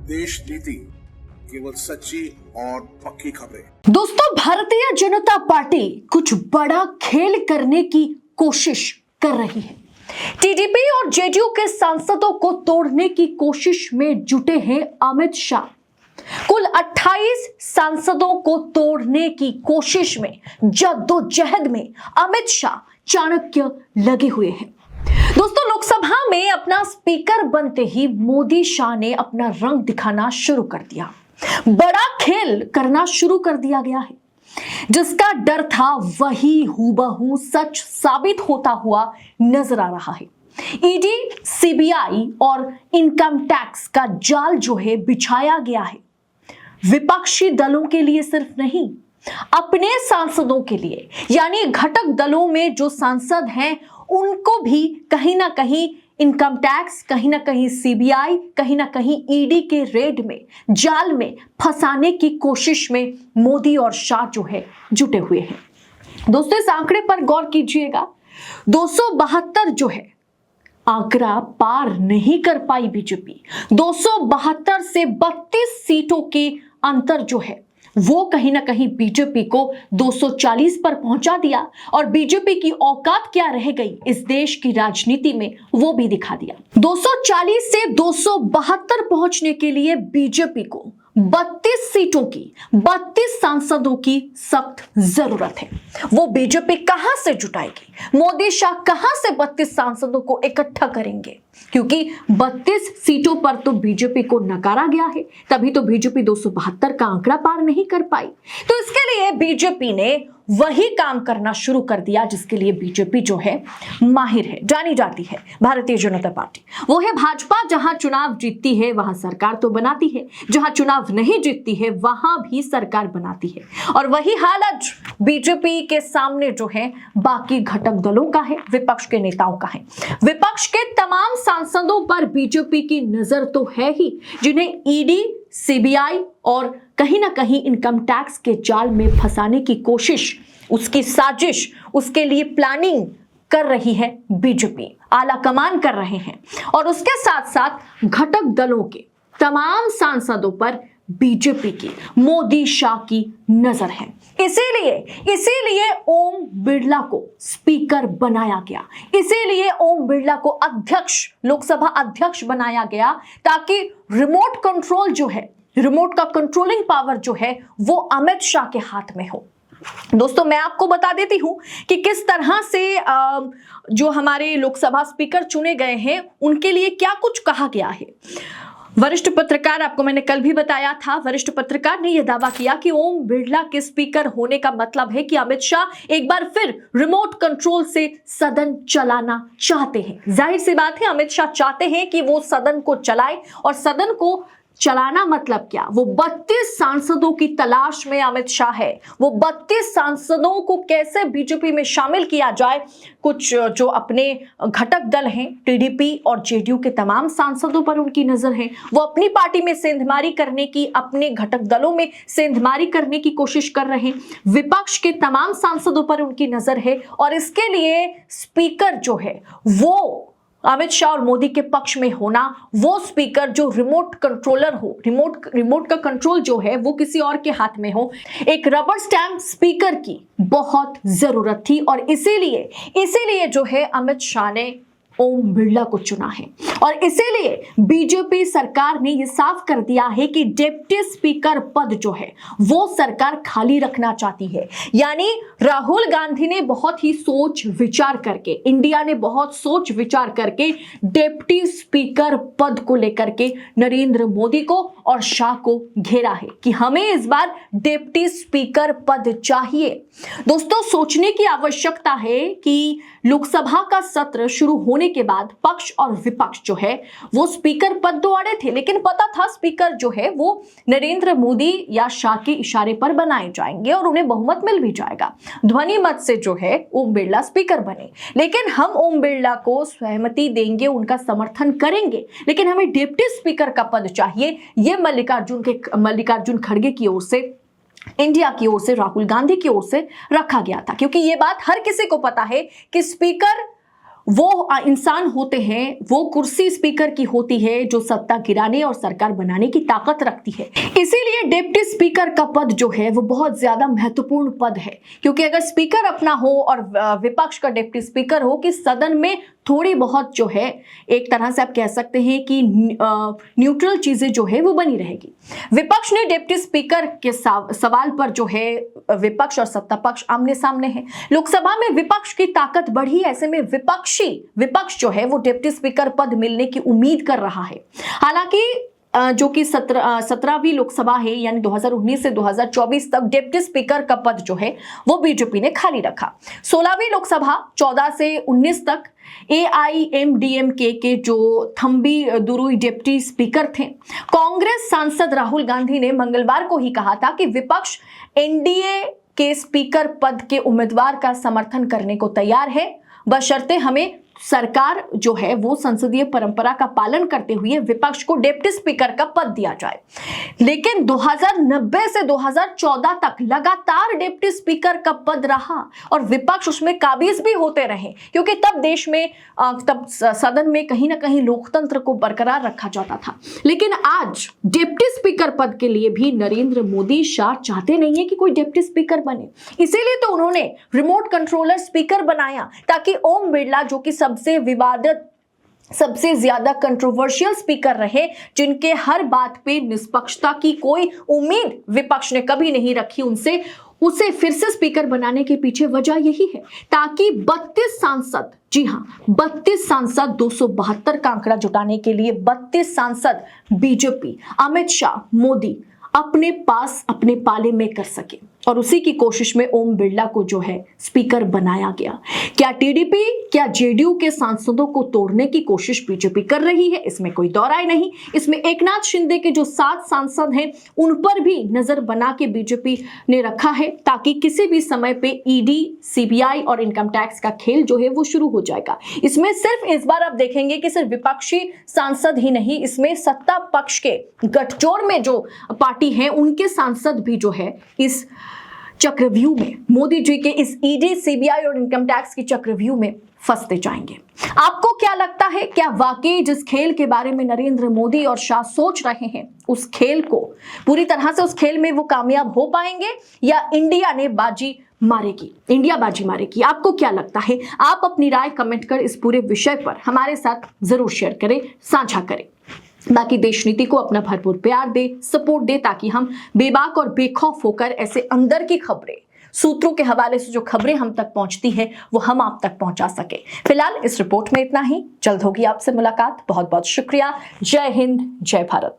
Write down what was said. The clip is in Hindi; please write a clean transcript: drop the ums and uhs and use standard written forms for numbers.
देश नीति, केवल सच्ची और पक्की खबरें। दोस्तों, भारतीय जनता पार्टी कुछ बड़ा खेल करने की कोशिश कर रही है। टीडीपी और जेडीयू के सांसदों को तोड़ने की कोशिश में जुटे हैं अमित शाह। कुल 28 सांसदों को तोड़ने की कोशिश में, जद्दोजहद में अमित शाह चाणक्य लगे हुए हैं। दोस्तों, लोकसभा में अपना स्पीकर बनते ही मोदी शाह ने अपना रंग दिखाना शुरू कर दिया। बड़ा खेल करना शुरू कर दिया गया है। जिसका डर था वही हूबहू सच साबित होता हुआ नजर आ रहा है। ईडी, सीबीआई और इनकम टैक्स का जाल जो है बिछाया गया है, विपक्षी दलों के लिए सिर्फ नहीं, अपने सांसदों के लिए, यानी घटक दलों में जो सांसद हैं उनको भी कहीं ना कहीं इनकम टैक्स, कहीं ना कहीं सीबीआई, कहीं ना कहीं ईडी के रेड में, जाल में फंसाने की कोशिश में मोदी और शाह जो है जुटे हुए हैं। दोस्तों, इस आंकड़े पर गौर कीजिएगा। 272 जो है आंकड़ा पार नहीं कर पाई बीजेपी। 272 से 32 सीटों के अंतर जो है वो कहीं ना कहीं बीजेपी को 240 पर पहुंचा दिया, और बीजेपी की औकात क्या रह गई इस देश की राजनीति में वो भी दिखा दिया। 240 से 272 पहुंचने के लिए बीजेपी को 32 सीटों की, 32 सांसदों की सख्त जरूरत है। वो बीजेपी कहां से जुटाएगी? मोदी शाह कहां से 32 सांसदों को इकट्ठा करेंगे? क्योंकि 32 सीटों पर तो बीजेपी को नकारा गया है, तभी तो बीजेपी 272 का आंकड़ा पार नहीं कर पाई। तो इसके लिए बीजेपी ने वही काम करना शुरू कर दिया जिसके लिए बीजेपी जो है माहिर है, जानी जाती है, भारतीय जनता पार्टी। वो है भाजपा। जहां चुनाव जीतती है वहां सरकार तो बनाती है, जहां चुनाव नहीं जीतती है वहां भी सरकार बनाती है। और वही हालत बीजेपी के सामने जो है बाकी घटक दलों का है, विपक्ष के नेताओं का है। विपक्ष के तमाम सांसदों पर बीजेपी की नजर तो है ही, जिन्हें ईडी, सीबीआई और कहीं ना कहीं इनकम टैक्स के जाल में फंसाने की कोशिश, उसकी साजिश, उसके लिए प्लानिंग कर रही है बीजेपी, आला कमान कर रहे हैं। और उसके साथ साथ घटक दलों के तमाम सांसदों पर बीजेपी की, मोदी शाह की नजर है। इसीलिए ओम बिरला को स्पीकर बनाया गया, इसीलिए ओम बिरला को अध्यक्ष, लोकसभा अध्यक्ष बनाया गया, ताकि रिमोट कंट्रोल जो है, रिमोट का कंट्रोलिंग पावर जो है वो अमित शाह के हाथ में हो। दोस्तों, मैं आपको बता देती हूं कि किस तरह से जो हमारे लोकसभा स्पीकर चुने गए हैं उनके लिए क्या कुछ कहा गया है। वरिष्ठ पत्रकार, आपको मैंने कल भी बताया था, वरिष्ठ पत्रकार ने यह दावा किया कि ओम बिरला के स्पीकर होने का मतलब है कि अमित शाह एक बार फिर रिमोट कंट्रोल से सदन चलाना चाहते हैं। जाहिर सी बात है, अमित शाह चाहते हैं कि वो सदन को चलाए, और सदन को चलाना मतलब क्या? वो 32 सांसदों की तलाश में अमित शाह है। वो 32 सांसदों को कैसे बीजेपी में शामिल किया जाए, कुछ जो अपने घटक दल हैं, टीडीपी और जेडीयू के तमाम सांसदों पर उनकी नजर है। वो अपनी पार्टी में सेंधमारी करने की, अपने घटक दलों में सेंधमारी करने की कोशिश कर रहे हैं। विपक्ष के तमाम सांसदों पर उनकी नजर है, और इसके लिए स्पीकर जो है वो अमित शाह और मोदी के पक्ष में होना, वो स्पीकर जो रिमोट कंट्रोलर हो, रिमोट का कंट्रोल जो है वो किसी और के हाथ में हो, एक रबर स्टैम्प स्पीकर की बहुत जरूरत थी। और इसीलिए जो है अमित शाह ने ओम बिरला को चुना है। और इसीलिए बीजेपी सरकार ने यह साफ कर दिया है कि डिप्टी स्पीकर पद जो है वो सरकार खाली रखना चाहती है। यानी राहुल गांधी ने बहुत ही सोच विचार करके, इंडिया ने बहुत सोच विचार करके डिप्टी स्पीकर पद को लेकर के नरेंद्र मोदी को और शाह को घेरा है कि हमें इस बार डिप्टी स्पीकर पद चाहिए। दोस्तों, सोचने की आवश्यकता है कि लोकसभा का सत्र शुरू होने के बाद पक्ष और विपक्ष जो है वो स्पीकर पद तो अड़े थे, लेकिन पता था स्पीकर जो है वो नरेंद्र मोदी या शाह के इशारे पर बनाए जाएंगे और उन्हें बहुमत मिल भी जाएगा। ध्वनि मत से जो है ओम बिरला स्पीकर बने, लेकिन हम ओम बिरला को सहमति देंगे, उनका समर्थन करेंगे, लेकिन हमें डिप्टी स्पीकर का पद चाहिए। ये मल्लिकार्जुन खड़गे की ओर से, इंडिया की ओर से, राहुल गांधी की ओर से रखा गया था, क्योंकि यह बात हर किसी को पता है कि स्पीकर वो इंसान होते हैं, वो कुर्सी स्पीकर की होती है जो सत्ता गिराने और सरकार बनाने की ताकत रखती है। इसीलिए डिप्टी स्पीकर का पद जो है वो बहुत ज्यादा महत्वपूर्ण पद है, क्योंकि अगर स्पीकर अपना हो और विपक्ष का डिप्टी स्पीकर हो कि सदन में थोड़ी बहुत जो है एक तरह से आप कह सकते हैं कि न्यूट्रल चीजें जो है वो बनी रहेगी। विपक्ष ने डिप्टी स्पीकर के सवाल पर जो है विपक्ष और सत्ता पक्ष आमने सामने है। लोकसभा में विपक्ष की ताकत बढ़ी, ऐसे में विपक्ष जो है वो डिप्टी स्पीकर पद मिलने की उम्मीद कर रहा है। हालांकि जो कि 17वीं लोकसभा है, यानी 2019 से 2024 तक डिप्टी स्पीकर का पद जो है वो बीजेपी ने खाली रखा। 16वीं लोकसभा 14 से 19 तक AIMDMK के जो थम्बी दुरुई डिप्टी स्पीकर थे। कांग्रेस सांसद राहुल गांधी ने मंगलवार को ही कहा था कि विपक्ष NDA के स्पीकर पद के उम्मीदवार का समर्थन करने को तैयार है, बशर्ते हमें सरकार जो है वो संसदीय परंपरा का पालन करते हुए विपक्ष को डिप्टी स्पीकर का पद दिया जाए। लेकिन 2090 से 2014 तक लगातार डिप्टी स्पीकर का पद रहा और विपक्ष उसमें काबिज भी होते रहे, क्योंकि तब देश में तब सदन में कहीं ना कहीं लोकतंत्र को बरकरार रखा जाता था। लेकिन आज डिप्टी स्पीकर पद के लिए भी नरेंद्र मोदी शाह चाहते नहीं है कि कोई डिप्टी स्पीकर बने, इसीलिए तो उन्होंने रिमोट कंट्रोलर स्पीकर बनाया, ताकि ओम बिरला जो कि सबसे विवादित, सबसे ज्यादा कंट्रोवर्शियल स्पीकर रहे, जिनके हर बात पे निष्पक्षता की कोई उम्मीद विपक्ष ने कभी नहीं रखी, उसे फिर से स्पीकर बनाने के पीछे वजह यही है, ताकि 32 सांसद, जी हां 32 सांसद, 272 का आंकड़ा जुटाने के लिए 32 सांसद बीजेपी अमित शाह, मोदी अपने पास अपने पाले में कर सके, और उसी की कोशिश में ओम बिरला को जो है स्पीकर बनाया गया। क्या टीडीपी, क्या जेडीयू के सांसदों को तोड़ने की कोशिश बीजेपी कर रही है? इसमें कोई दो राय नहीं। इसमें एकनाथ शिंदे के जो 7 सांसद हैं उन पर भी नजर बना के बीजेपी ने रखा है, ताकि किसी भी समय पे ईडी, सीबीआई और इनकम टैक्स का खेल जो है वो शुरू हो जाएगा। इसमें सिर्फ इस बार आप देखेंगे कि सिर्फ विपक्षी सांसद ही नहीं, इसमें सत्ता पक्ष के गठजोड़ में जो पार्टी है उनके सांसद भी जो है इस चक्रव्यूह में, मोदी जी के इस ईडी, सीबीआई और इनकम टैक्स की चक्रव्यूह में फंसते जाएंगे। आपको क्या लगता है, क्या वाकई जिस खेल के बारे में नरेंद्र मोदी और शाह सोच रहे हैं उस खेल को पूरी तरह से, उस खेल में वो कामयाब हो पाएंगे, या इंडिया बाजी मारेगी? आपको क्या लगता है? आप अपनी राय कमेंट कर इस पूरे विषय पर हमारे साथ जरूर शेयर करें, साझा करें। बाकी देश नीति को अपना भरपूर प्यार दे, सपोर्ट दे, ताकि हम बेबाक और बेखौफ होकर ऐसे अंदर की खबरें, सूत्रों के हवाले से जो खबरें हम तक पहुंचती है वो हम आप तक पहुंचा सके। फिलहाल इस रिपोर्ट में इतना ही, जल्द होगी आपसे मुलाकात। बहुत बहुत शुक्रिया। जय हिंद, जय भारत।